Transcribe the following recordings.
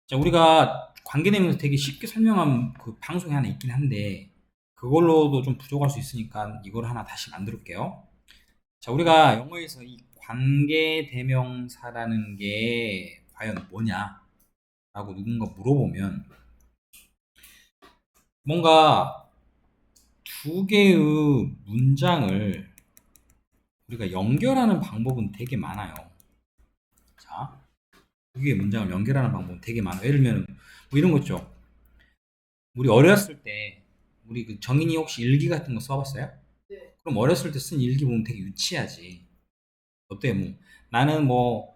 자, 우리가 관계되면서 되게 쉽게 설명한 그 방송이 하나 있긴 한데, 그걸로도 좀 부족할 수 있으니까 이걸 하나 다시 만들게요. 자, 우리가 영어에서 이 관계대명사라는 게 과연 뭐냐? 라고 누군가 물어보면, 뭔가 두 개의 문장을 우리가 연결하는 방법은 되게 많아요. 자, 두 개의 문장을 연결하는 방법은 되게 많아요. 예를 들면, 뭐 이런 거 있죠. 우리 어렸을 때, 우리 그 정인이 혹시 일기 같은 거 써봤어요? 네. 그럼 어렸을 때 쓴 일기 보면 되게 유치하지. 어때? 뭐 나는 뭐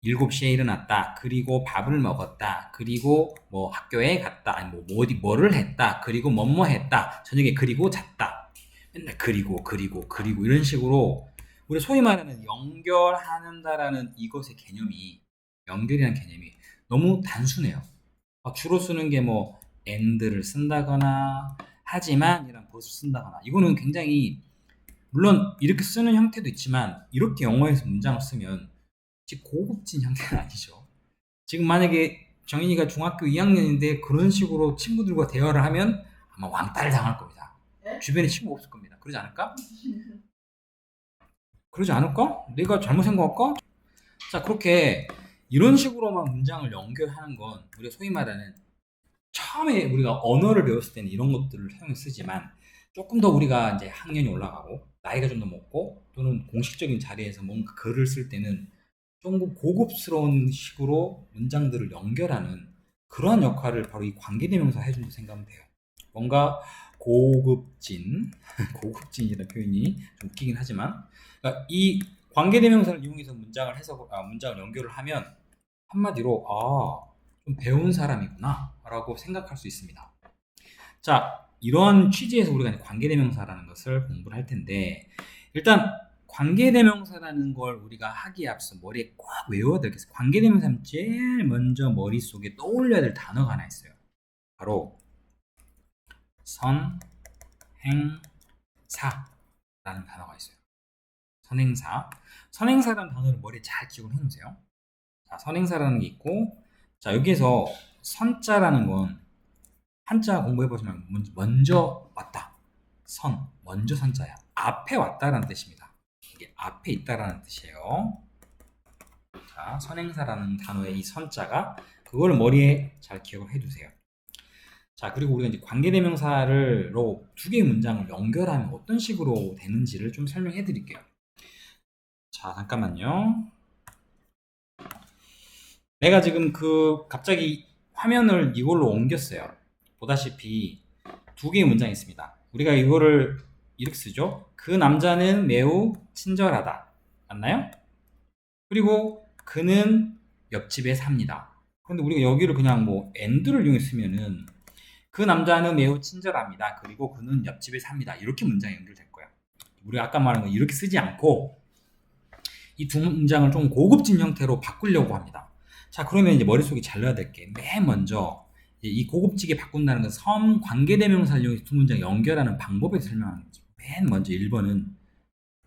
7시에 일어났다. 그리고 밥을 먹었다. 그리고 뭐 학교에 갔다. 아니 뭐 어디 뭐를 했다. 그리고 뭐뭐 했다. 저녁에 그리고 잤다. 맨날 그리고 이런 식으로 우리 소위 말하는 연결하는다라는 이것의 개념이 연결이라는 개념이 너무 단순해요. 주로 쓰는 게 뭐 and를 쓴다거나 하지만이란 것을 쓴다거나 이거는 굉장히 물론 이렇게 쓰는 형태도 있지만 이렇게 영어에서 문장을 쓰면 고급진 형태는 아니죠. 지금 만약에 정인이가 중학교 2학년인데 그런 식으로 친구들과 대화를 하면 아마 왕따를 당할 겁니다. 네? 주변에 친구가 없을 겁니다. 그러지 않을까? 그러지 않을까? 내가 잘못한 것 같까? 자, 그렇게 이런 식으로만 문장을 연결하는 건 우리가 소위 말하는 처음에 우리가 언어를 배웠을 때는 이런 것들을 사용해 쓰지만 조금 더 우리가 이제 학년이 올라가고 나이가 좀 더 먹고 또는 공식적인 자리에서 뭔가 글을 쓸 때는 조금 고급스러운 식으로 문장들을 연결하는 그러한 역할을 바로 이 관계대명사 해준다고 생각하면 돼요. 뭔가 고급진, 고급진이라는 표현이 좀 웃기긴 하지만 그러니까 이 관계대명사를 이용해서 문장을 연결을 하면 한마디로 좀 배운 사람이구나 라고 생각할 수 있습니다. 자, 이런 취지에서 우리가 이제 관계대명사라는 것을 공부를 할 텐데 일단 관계대명사라는 걸 우리가 하기에 앞서 머리에 꼭 외워야 되겠어요. 관계대명사는 제일 먼저 머릿속에 떠올려야 될 단어가 하나 있어요. 바로 선행사라는 단어가 있어요. 선행사. 선행사라는 단어를 머리에 잘 기억을 해놓으세요. 자, 선행사라는 게 있고 자, 여기에서 선자라는 건 한자 공부해보시면 먼저 왔다. 먼저 선자야. 앞에 왔다라는 뜻입니다. 이게 앞에 있다라는 뜻이에요. 자, 선행사라는 단어의 이 선자가 그걸 머리에 잘 기억을 해두세요. 자, 그리고 우리가 이제 관계대명사를로 두 개의 문장을 연결하면 어떤 식으로 되는지를 좀 설명해 드릴게요. 자, 잠깐만요. 내가 지금 갑자기 화면을 이걸로 옮겼어요. 보다시피 두 개의 문장이 있습니다. 우리가 이거를 이렇게 쓰죠. 그 남자는 매우 친절하다. 맞나요? 그리고 그는 옆집에 삽니다. 그런데 우리가 여기를 그냥 뭐 and를 이용했으면은 그 남자는 매우 친절합니다. 그리고 그는 옆집에 삽니다. 이렇게 문장이 연결될 거야. 우리가 아까 말한 거 이렇게 쓰지 않고 이 두 문장을 좀 고급진 형태로 바꾸려고 합니다. 자, 그러면 이제 머릿속에 잘 넣어야 될 게 맨 먼저 이 고급지게 바꾼다는 건 관계대명사를 이용해서 두 문장 연결하는 방법에 설명하는 거죠. 맨 먼저 1번은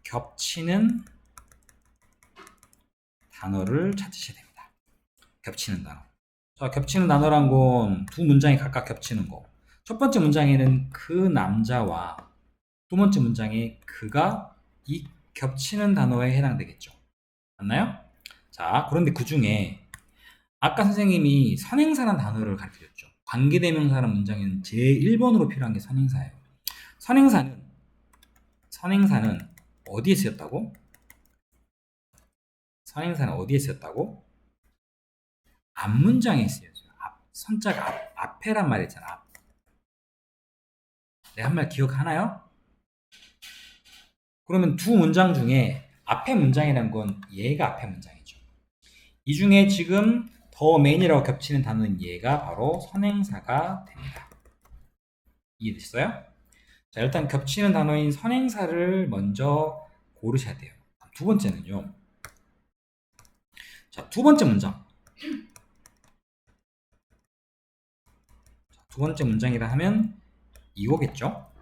겹치는 단어를 찾으셔야 됩니다. 겹치는 단어. 자, 겹치는 단어란 건 두 문장이 각각 겹치는 거. 첫 번째 문장에는 그 남자와 두 번째 문장에 그가 이 겹치는 단어에 해당되겠죠. 맞나요? 자, 그런데 그 중에 아까 선생님이 선행사라는 단어를 가르쳐줬죠. 관계대명사라는 문장에는 제1번으로 필요한 게 선행사예요. 선행사는, 선행사는 어디에 쓰였다고? 선행사는 어디에 쓰였다고? 앞문장에 쓰였어요. 선자가 앞에란 말 했잖아. 내가 한 말 기억하나요? 그러면 두 문장 중에 앞에 문장이란 건 얘가 앞에 문장이죠. 이 중에 지금 더 맨이라고 겹치는 단어는 얘가 바로 선행사가 됩니다. 이해됐어요? 자, 일단 겹치는 단어인 선행사를 먼저 고르셔야 돼요. 두 번째는요. 자, 두 번째 문장. 두 번째 문장이라 하면 이거겠죠?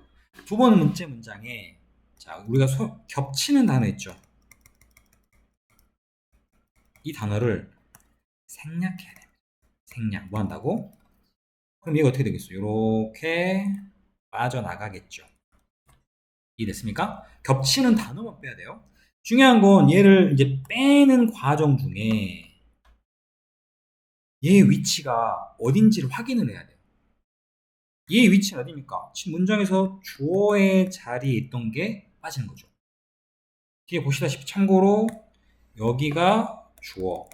두 번째 문장에 자, 우리가 겹치는 단어 있죠? 이 단어를 생략해야 됩니다. 생략. 뭐 한다고? 그럼 얘가 어떻게 되겠어? 이렇게 빠져나가겠죠. 이해됐습니까? 겹치는 단어만 빼야 돼요. 중요한 건 얘를 이제 빼는 과정 중에 얘의 위치가 어딘지를 확인을 해야 돼요. 얘의 위치는 어디입니까? 지금 문장에서 주어의 자리에 있던 게 빠지는 거죠. 뒤에 보시다시피 참고로 여기가 주어,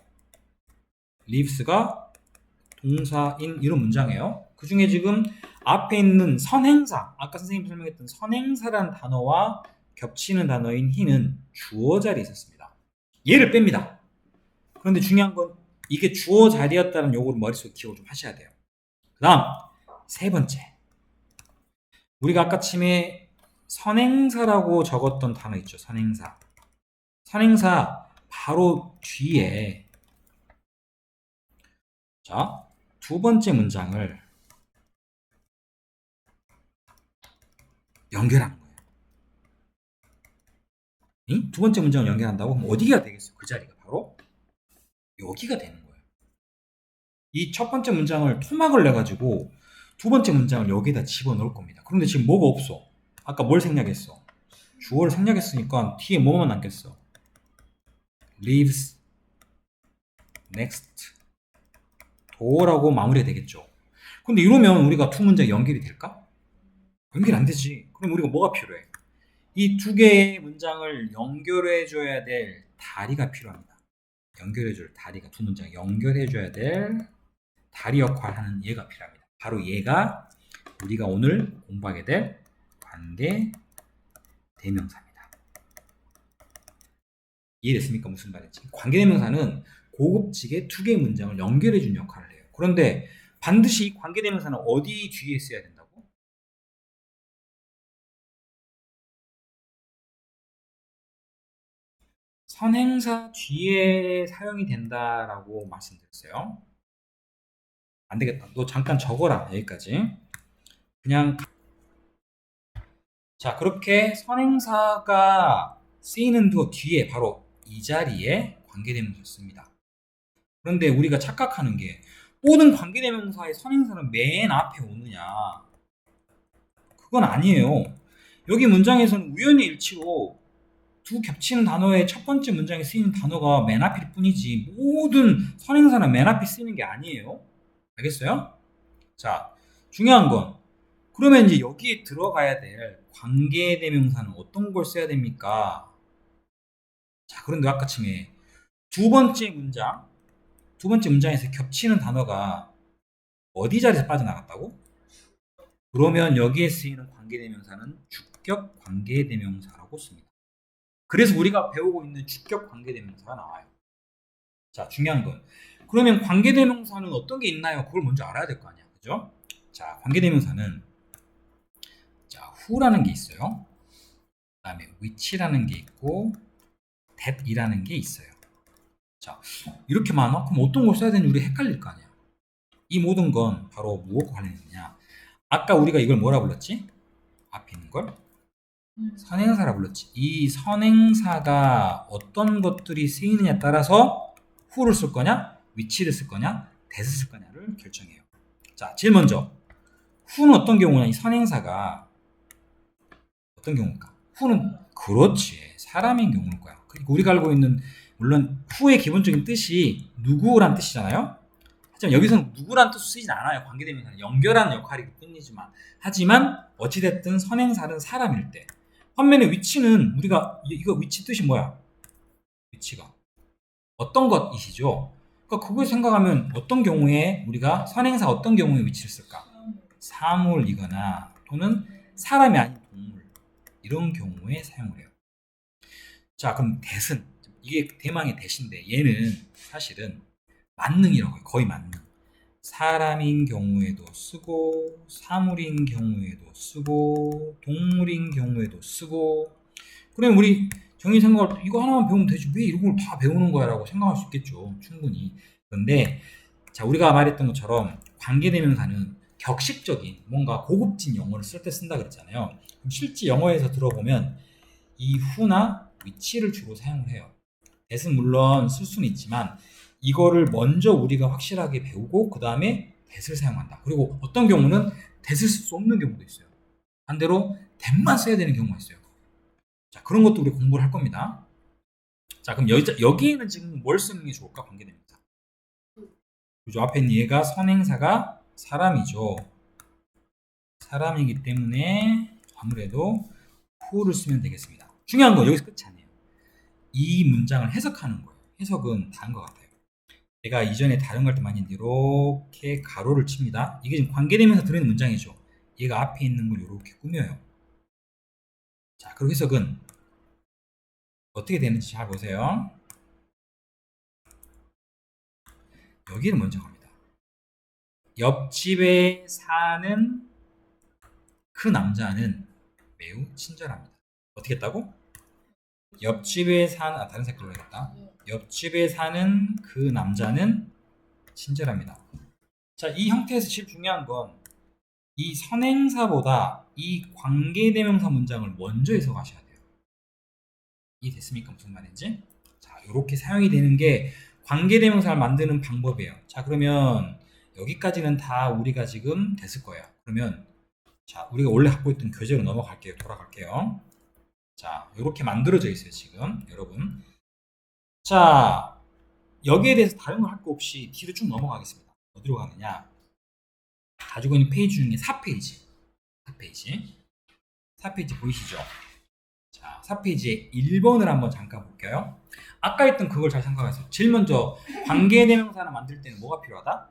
lives가 동사인 이런 문장이에요. 그 중에 지금 앞에 있는 선행사, 아까 선생님이 설명했던 선행사라는 단어와 겹치는 단어인 he는 주어 자리에 있었습니다. 얘를 뺍니다. 그런데 중요한 건 이게 주어 자리였다는 요거를 머릿속에 기억을 좀 하셔야 돼요. 그 다음 세 번째, 우리가 아까 침에 선행사라고 적었던 단어 있죠. 선행사. 선행사 바로 뒤에 자, 두 번째 문장을 연결하는 거예요. 응? 두 번째 문장을 연결한다고? 그럼 어디가 되겠어? 그 자리가 바로 여기가 되는 거예요. 이 첫 번째 문장을 토막을 내가지고 두 번째 문장을 여기다 집어넣을 겁니다. 그런데 지금 뭐가 없어? 아까 뭘 생략했어? 주어를 생략했으니까 뒤에 뭐만 남겠어? lives next door라고 마무리가 되겠죠. 근데 이러면 우리가 두 문장이 연결이 될까? 연결 안 되지. 그럼 우리가 뭐가 필요해? 이 두 개의 문장을 연결해줘야 될 다리가 필요합니다. 연결해줄 다리가, 두 문장 연결해줘야 될 다리 역할을 하는 얘가 필요합니다. 바로 얘가 우리가 오늘 공부하게 될 관계 대명사입니다. 이해됐습니까? 무슨 말인지. 관계 대명사는 고급지게 두 개의 문장을 연결해주는 역할을 해요. 그런데 반드시 이 관계 대명사는 어디 뒤에 써야 된다고? 선행사 뒤에 사용이 된다라고 말씀드렸어요. 안 되겠다. 너 잠깐 적어라. 여기까지. 그냥 자, 그렇게 선행사가 쓰이는 뒤에 바로 이 자리에 관계대명사 씁니다. 그런데 우리가 착각하는 게 모든 관계대명사의 선행사는 맨 앞에 오느냐? 그건 아니에요. 여기 문장에서는 우연의 일치로 두 겹치는 단어의 첫 번째 문장에 쓰이는 단어가 맨 앞일 뿐이지 모든 선행사는 맨 앞에 쓰이는 게 아니에요. 알겠어요? 자, 중요한 건 그러면 이제 여기에 들어가야 될 관계대명사는 어떤 걸 써야 됩니까? 자, 그런데 아까 침에 두 번째 문장에서 겹치는 단어가 어디 자리에서 빠져나갔다고? 그러면 여기에 쓰이는 관계대명사는 주격 관계대명사라고 씁니다. 그래서 우리가 배우고 있는 주격 관계대명사가 나와요. 자, 중요한 건 그러면 관계대명사는 어떤 게 있나요? 그걸 먼저 알아야 될 거 아니야. 그죠? 자, 관계대명사는 자, who라는 게 있어요. 그 다음에 which라는 게 있고 that이라는 게 있어요. 자, 이렇게 많아? 그럼 어떤 걸 써야 되는지 우리 헷갈릴 거 아니야. 이 모든 건 바로 무엇과 관련있느냐? 아까 우리가 이걸 뭐라 불렀지? 앞에 있는 걸 선행사라 불렀지. 이 선행사가 어떤 것들이 쓰이느냐에 따라서 who를 쓸 거냐, which를 쓸 거냐, that을 쓸 거냐를 결정해요. 자, 제일 먼저 who는 어떤 경우냐? 이 선행사가 어떤 경우일까? who는 그렇지, 사람인 경우일 거야. 그리고 우리가 알고 있는 물론 who의 기본적인 뜻이 누구란 뜻이잖아요. 하지만 여기서는 누구란 뜻으로 쓰이진 않아요. 관계대명사는 연결하는 역할이기 뿐이지만, 하지만 어찌됐든 선행사는 사람일 때, 반면에 위치는 우리가 이거 위치 뜻이 뭐야? 위치가 어떤 것이시죠? 그러니까 그걸 생각하면 어떤 경우에 우리가 선행사 어떤 경우에 위치를 쓸까? 사물이거나 또는 사람이 아닌 동물, 이런 경우에 사용을 해요. 자, 그럼 that은 이게 대망의 that인데 얘는 사실은 만능이라고 해요. 거의 만능. 사람인 경우에도 쓰고 사물인 경우에도 쓰고 동물인 경우에도 쓰고. 그럼 우리 정의 생각을 이거 하나만 배우면 되지 왜 이런 걸 다 배우는 거야 라고 생각할 수 있겠죠. 충분히. 그런데 자, 우리가 말했던 것처럼 관계대명사는 격식적인 뭔가 고급진 영어를 쓸 때 쓴다 그랬잖아요. 그럼 실제 영어에서 들어보면 이 who나 which를 주로 사용을 해요. that은 물론 쓸 수는 있지만 이거를 먼저 우리가 확실하게 배우고 그 다음에 that을 사용한다. 그리고 어떤 경우는 that을 쓸 수 없는 경우도 있어요. 반대로 that만 써야 되는 경우가 있어요. 자, 그런 것도 우리 공부를 할 겁니다. 자, 그럼 여기에는 지금 뭘 쓰는 게 좋을까? 관계대명사. 그죠? 앞에 있는 얘가 선행사가 사람이죠. 사람이기 때문에 아무래도 who를 쓰면 되겠습니다. 중요한 건 여기서 끝이 아니에요. 이 문장을 해석하는 거예요. 해석은 다른 것 같아요. 제가 이전에 다른 거 할 때 많이 이렇게 가로를 칩니다. 이게 지금 관계되면서 들어있는 문장이죠. 얘가 앞에 있는 걸 이렇게 꾸며요. 자, 그리고 해석은 어떻게 되는지 잘 보세요. 여기를 먼저 갑니다. 옆집에 사는 그 남자는 매우 친절합니다. 어떻게 했다고? 옆집에 사는, 다른 색깔로 해야겠다. 옆집에 사는 그 남자는 친절합니다. 자, 이 형태에서 제일 중요한 건 이 선행사보다 이 관계대명사 문장을 먼저 해석하셔야 돼요. 이해됐습니까? 무슨 말인지? 자, 이렇게 사용이 되는 게 관계대명사를 만드는 방법이에요. 자, 그러면 여기까지는 다 우리가 지금 됐을 거예요. 그러면 자, 우리가 원래 갖고 있던 교재로 넘어갈게요. 돌아갈게요. 자, 이렇게 만들어져 있어요, 지금 여러분. 자, 여기에 대해서 다른 걸 할 거 없이 뒤로 쭉 넘어가겠습니다. 어디로 가느냐? 가지고 있는 페이지 중에 4페이지. 4페이지 보이시죠? 자, 4페이지에 1번을 한번 잠깐 볼게요. 아까 했던 그걸 잘 생각하세요. 제일 먼저 관계대명사를 만들 때는 뭐가 필요하다?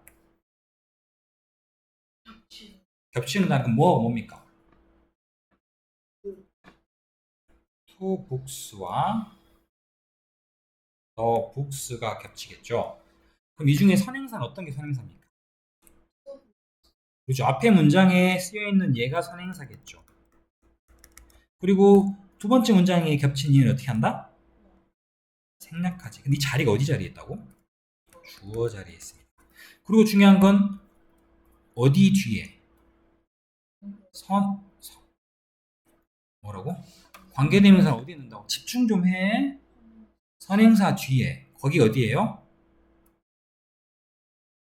겹치는다는 건 뭡니까? to books와 the books가 겹치겠죠. 그럼 이 중에 선행사는 어떤 게 선행사입니까? 그렇죠. 앞에 문장에 쓰여있는 얘가 선행사겠죠. 그리고 두 번째 문장에 겹친 이유는 어떻게 한다? 생략하지. 근데 이 자리가 어디 자리에 있다고? 주어 자리에 있습니다. 그리고 중요한 건 어디 뒤에? 뭐라고? 관계대명사는 어디에 넣는다고? 집중 좀 해. 선행사 뒤에. 거기 어디예요?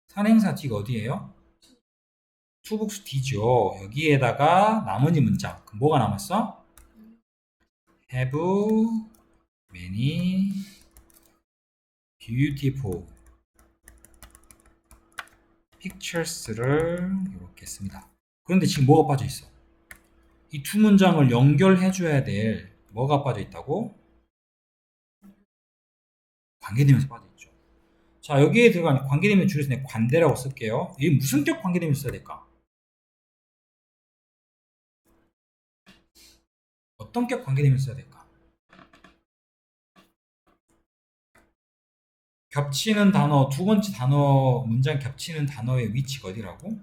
선행사 뒤가 어디예요? 투북스 뒤죠. 여기에다가 나머지 문장. 그럼 뭐가 남았어? have many beautiful pictures를 이렇게 씁니다. 그런데 지금 뭐가 빠져 있어? 이 두 문장을 연결해 줘야 될 뭐가 빠져 있다고? 관계대명사 빠져 있죠. 자, 여기에 들어간 관계대명사 줄여서 내가 관대라고 쓸게요. 이게 무슨 격 관계대명사 써야 될까? 어떤 격 관계대명사 써야 될까? 겹치는 단어, 두 번째 단어, 문장 겹치는 단어의 위치가 어디라고?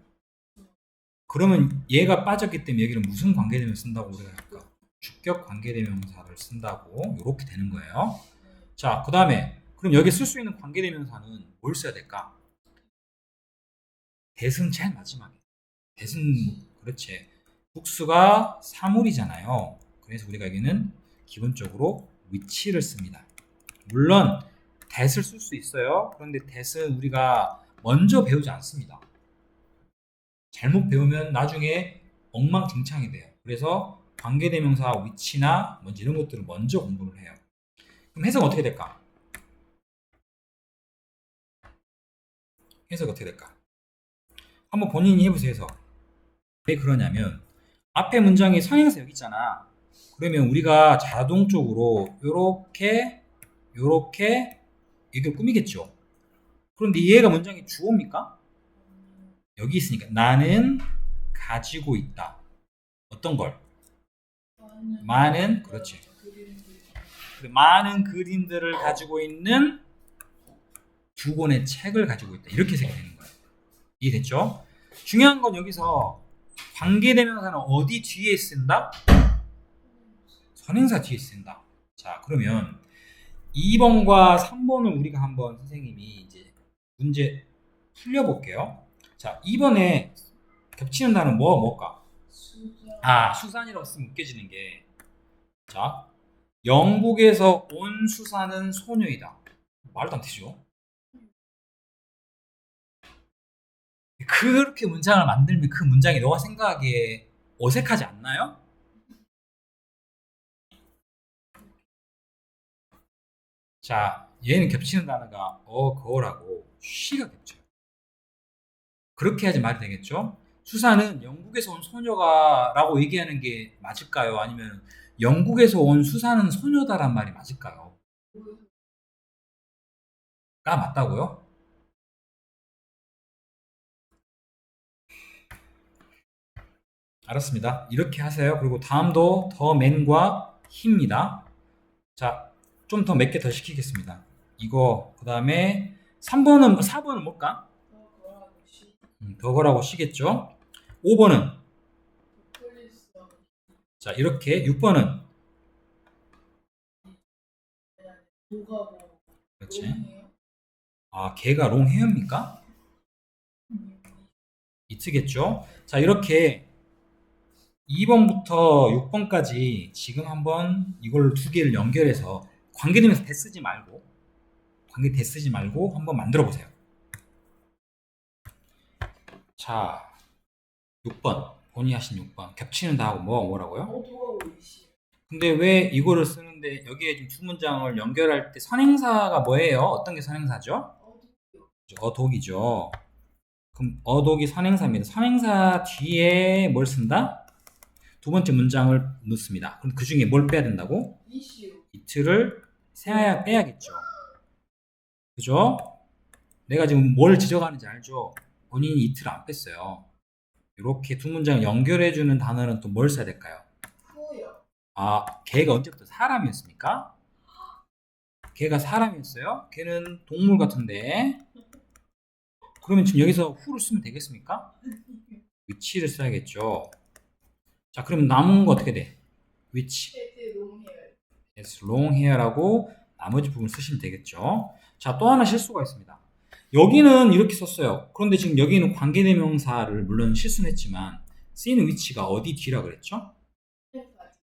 그러면 얘가 빠졌기 때문에 여기는 무슨 관계대명사 쓴다고 우리가 할까? 주격 관계대명사를 쓴다고 이렇게 되는 거예요. 자, 그 다음에 그럼 여기 쓸 수 있는 관계대명사는 뭘 써야 될까? that은 제일 마지막에. that은 그렇지. 복수가 사물이잖아요. 그래서 우리가 여기는 기본적으로 위치를 씁니다. 물론 that을 쓸 수 있어요. 그런데 that은 우리가 먼저 배우지 않습니다. 잘못 배우면 나중에 엉망진창이 돼요. 그래서 관계대명사 위치나 뭔지 이런 것들을 먼저 공부를 해요. 그럼 해석 어떻게 될까? 해석 어떻게 될까? 한번 본인이 해보세요. 해석. 왜 그러냐면 앞에 문장에 선행사 여기 있잖아. 그러면 우리가 자동적으로 요렇게 이걸 꾸미겠죠. 그런데 얘가 문장의 주어입니까? 여기 있으니까 나는 가지고 있다. 어떤 걸? 많은, 그렇지. 많은 그림들을 가지고 있는 두 권의 책을 가지고 있다. 이렇게 해석이 되는 거예요. 이해됐죠? 중요한 건 여기서 관계대명사는 어디 뒤에 쓴다? 선행사 뒤에 쓴다. 자, 그러면 2번과 3번을 우리가 한번 선생님이 이제 문제 풀려볼게요. 자, 2번에 겹치는 단어는 뭘까? 수산이라고 쓰면 웃겨지는 게, 자, 영국에서 온 수산은 소녀이다. 말도 안 되죠. 그렇게 문장을 만들면 그 문장이 너가 생각하기에 어색하지 않나요? 자, 얘는 겹치는 단어가 거라고 she가 겹쳐요. 그렇게 해야지 말이 되겠죠? 수사는 영국에서 온 소녀가라고 얘기하는 게 맞을까요? 아니면 영국에서 온 수사는 소녀다란 말이 맞을까요? 가 맞다고요? 알았습니다. 이렇게 하세요. 그리고 다음도 더 맨과 히입니다. 자, 좀 더 몇 개 더 시키겠습니다. 이거 그 다음에 3번은 4번은 뭘까? 더거라고 쉬겠죠? 5번은 자 이렇게 6번은 그렇지. 아 걔가 롱헤어입니까? 이트겠죠? 자 이렇게 2번부터 6번까지 지금 한번 이걸 두 개를 연결해서 관계되면서 대 쓰지 말고 한번 만들어 보세요. 자 6번 본인이 하신 6번 겹치는 다하고 뭐라고요? 근데 왜 이거를 쓰는데 여기에 지금 두 문장을 연결할 때 선행사가 뭐예요? 어떤 게 선행사죠? 어독이죠. 그럼 어독이 선행사입니다. 선행사 뒤에 뭘 쓴다? 두 번째 문장을 넣습니다. 그럼 그 중에 뭘 빼야 된다고? 이트를 빼야겠죠. 그죠? 내가 지금 뭘 지적하는지 알죠? 본인이 이트를 안 뺐어요. 이렇게 두 문장을 연결해주는 단어는 또 뭘 써야 될까요? 아, 걔가 언제부터 사람이었습니까? 걔가 사람이었어요? 걔는 동물 같은데. 그러면 지금 여기서 who를 쓰면 되겠습니까? which를 써야겠죠. 자, 그럼 남은 거 어떻게 돼? which. Has long hair라고 나머지 부분 쓰시면 되겠죠. 자, 또 하나 실수가 있습니다. 여기는 이렇게 썼어요. 그런데 지금 여기는 관계대명사를 물론 실수는 했지만 쓰이는 위치가 어디 뒤라 그랬죠?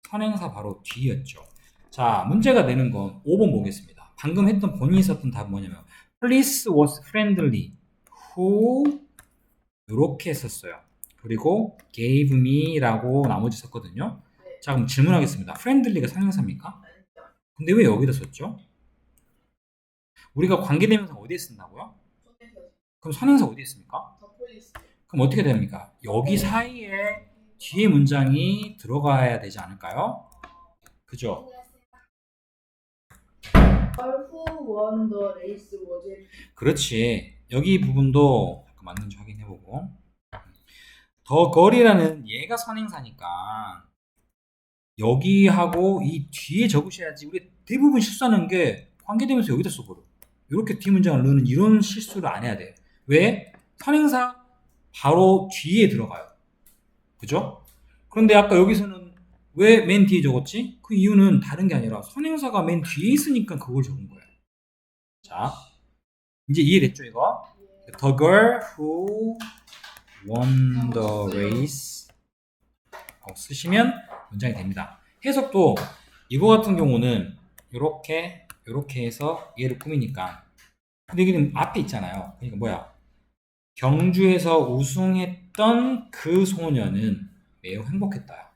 선행사 바로 뒤였죠. 자, 문제가 되는 건 5번 보겠습니다. 방금 했던 본인이 썼던 답은 뭐냐면 Police was friendly. Who 이렇게 썼어요. 그리고 gave me라고 나머지 썼거든요. 자, 그럼 질문하겠습니다. friendly가 선행사입니까? 근데 왜 여기다 썼죠? 우리가 관계대명사 어디에 쓴다고요? 그럼 선행사 어디에 씁니까? 그럼 어떻게 됩니까? 여기 사이에 뒤에 문장이 들어가야 되지 않을까요? 그죠? Who won the race was it? 그렇지. 여기 부분도 맞는지 확인해보고. 더 걸이라는 얘가 선행사니까 여기하고 이 뒤에 적으셔야지. 우리 대부분 실수하는 게 관계되면서 여기다 써버려. 이렇게 뒤 문장을 넣는 이런 실수를 안 해야 돼요. 왜? 선행사 바로 뒤에 들어가요. 그죠? 그런데 아까 여기서는 왜 맨 뒤에 적었지? 그 이유는 다른 게 아니라 선행사가 맨 뒤에 있으니까 그걸 적은 거예요. 자, 이제 이해됐죠 이거? The girl who won the race 쓰시면 문장이 됩니다. 해석도 이거 같은 경우는 이렇게 해서 얘를 꾸미니까 근데 여기는 앞에 있잖아요. 그러니까 뭐야? 경주에서 우승했던 그 소녀는 매우 행복했다.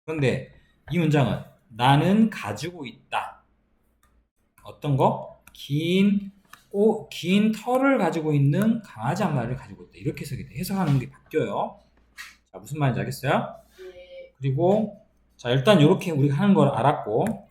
그런데 이 문장은 나는 가지고 있다. 어떤 거? 긴 털을 가지고 있는 강아지 한 마리를 가지고 있다. 이렇게 해석하는 게 바뀌어요. 자, 무슨 말인지 알겠어요? 그리고 자 일단 이렇게 우리가 하는 걸 알았고